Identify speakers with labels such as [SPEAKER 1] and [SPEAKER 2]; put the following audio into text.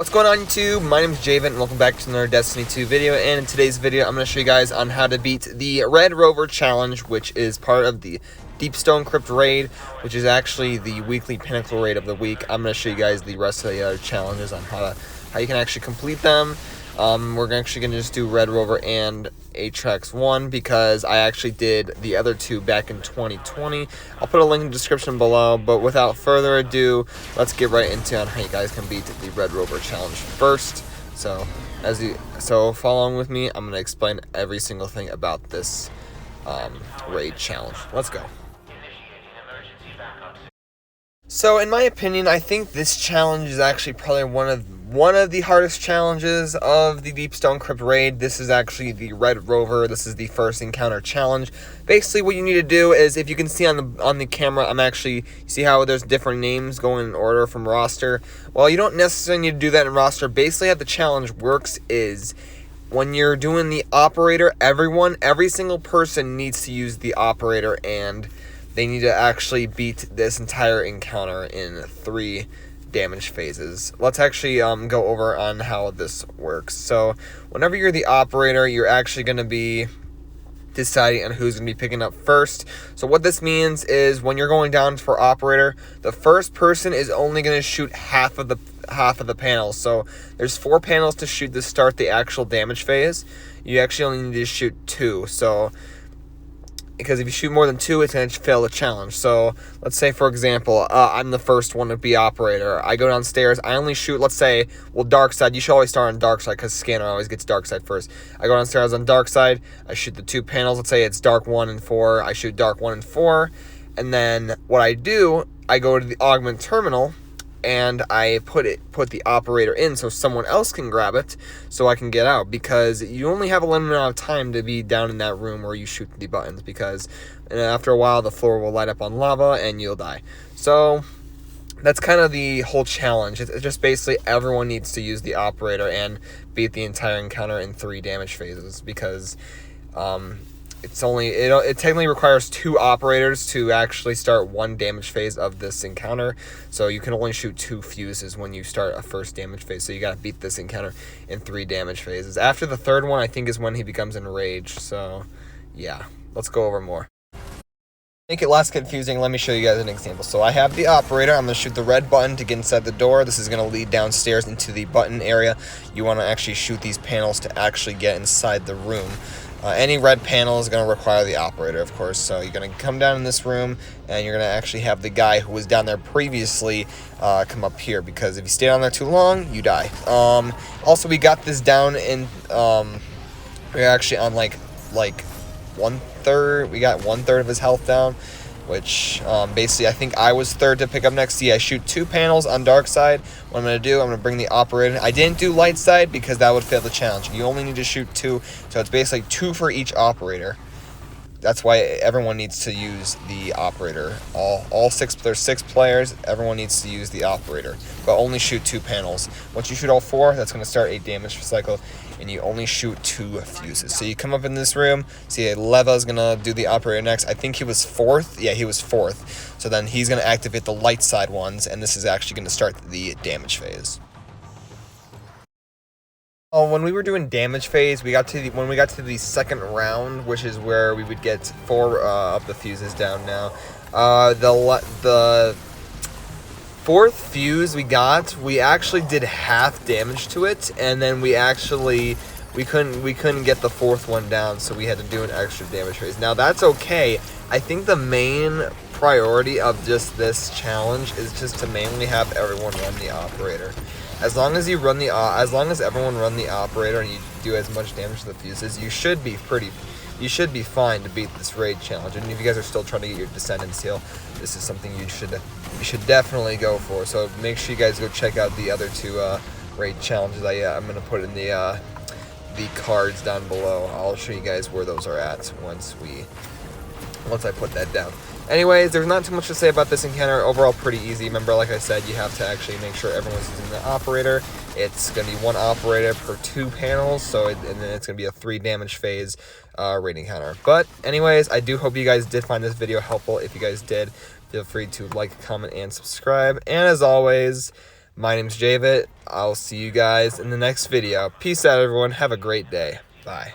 [SPEAKER 1] What's going on YouTube? My name is JVIT and welcome back to another Destiny 2 video, and in today's video I'm going to show you guys on how to beat the Red Rover challenge, which is part of the Deep Stone Crypt Raid, which is actually the weekly pinnacle raid of the week. I'm going to show you guys the rest of the other challenges on how you can actually complete them. We're actually going to just do Red Rover and Atrax 1 because I actually did the other two back in 2020. I'll put a link in the description below, but without further ado, let's get right into on how you guys can beat the Red Rover challenge first. So follow along with me. I'm going to explain every single thing about this raid challenge. Let's go. So in my opinion, I think this challenge is actually probably one of the hardest challenges of the Deep Stone Crypt Raid. This is actually the Red Rover. This is the first encounter challenge. Basically, what you need to do is, if you can see on the camera, I'm actually, see how there's different names going in order from roster. Well, you don't necessarily need to do that in roster. Basically, how the challenge works is, when you're doing the operator, every single person needs to use the operator, and they need to actually beat this entire encounter in 3 damage phases. Let's actually go over on how this works. So whenever you're the operator, you're actually going to be deciding on who's going to be picking up first. So what this means is, when you're going down for operator, the first person is only going to shoot half of the panels. So there's 4 panels to shoot to start the actual damage phase. You actually only need to shoot 2. So because if you shoot more than 2, it's going to fail the challenge. So let's say, for example, I'm the first one to be operator. I go downstairs. I only shoot, let's say, well, dark side. You should always start on dark side because scanner always gets dark side first. I go downstairs on dark side. I shoot the 2 panels. Let's say it's dark 1 and 4. I shoot dark 1 and 4. And then what I do, I go to the augment terminal, and I put the operator in so someone else can grab it so I can get out, because you only have a limited amount of time to be down in that room where you shoot the buttons, because after a while the floor will light up on lava and you'll die. So that's kind of the whole challenge. It's just basically everyone needs to use the operator and beat the entire encounter in 3 damage phases, because it technically requires 2 operators to actually start 1 damage phase of this encounter. So you can only shoot 2 fuses when you start a first damage phase. So you gotta beat this encounter in 3 damage phases. After the 3rd one, I think, is when he becomes enraged. So yeah, let's go over more. Make it less confusing, let me show you guys an example. So I have the operator. I'm going to shoot the red button to get inside the door. This is going to lead downstairs into the button area. You want to actually shoot these panels to actually get inside the room. Any red panel is going to require the operator, of course. So you're going to come down in this room, and you're going to actually have the guy who was down there previously come up here, because if you stay down there too long, you die. Also, we got this down in, we're actually on like 1/3. We got 1/3 of his health down, which basically I think I was 3rd to pick up next. See, I shoot 2 panels on dark side. What I'm going to do, I'm going to bring the operator in. I didn't do light side because that would fail the challenge. You only need to shoot 2, so it's basically 2 for each operator. That's why everyone needs to use the operator. All 6, there's 6 players, everyone needs to use the operator, but only shoot 2 panels. Once you shoot all 4, that's going to start a damage cycle, and you only shoot 2 fuses. So you come up in this room, see Leva's going to do the operator next. I think he was 4th. Yeah, he was 4th. So then he's going to activate the light side ones, and this is actually going to start the damage phase. When we were doing damage phase, when we got to the 2nd round, which is where we would get 4 of the fuses down now. The 4th fuse we actually did half damage to it, and then we couldn't get the 4th one down, so we had to do an extra damage phase. Now that's okay. I think the main priority of just this challenge is just to mainly have everyone run the operator. As long as everyone run the operator and you do as much damage to the fuses, you should be fine to beat this raid challenge. And if you guys are still trying to get your Descendants heal, this is something you should definitely go for. So make sure you guys go check out the other 2 raid challenges. I'm gonna put in the cards down below. I'll show you guys where those are at once I put that down. Anyways, there's not too much to say about this encounter. Overall, pretty easy. Remember, like I said, you have to actually make sure everyone's using the operator. It's going to be 1 operator per 2 panels, and then it's going to be a 3 damage phase raid encounter. But anyways, I do hope you guys did find this video helpful. If you guys did, feel free to like, comment, and subscribe. And as always, My name's JVIT. I'll see you guys in the next video. Peace out, everyone. Have a great day. Bye.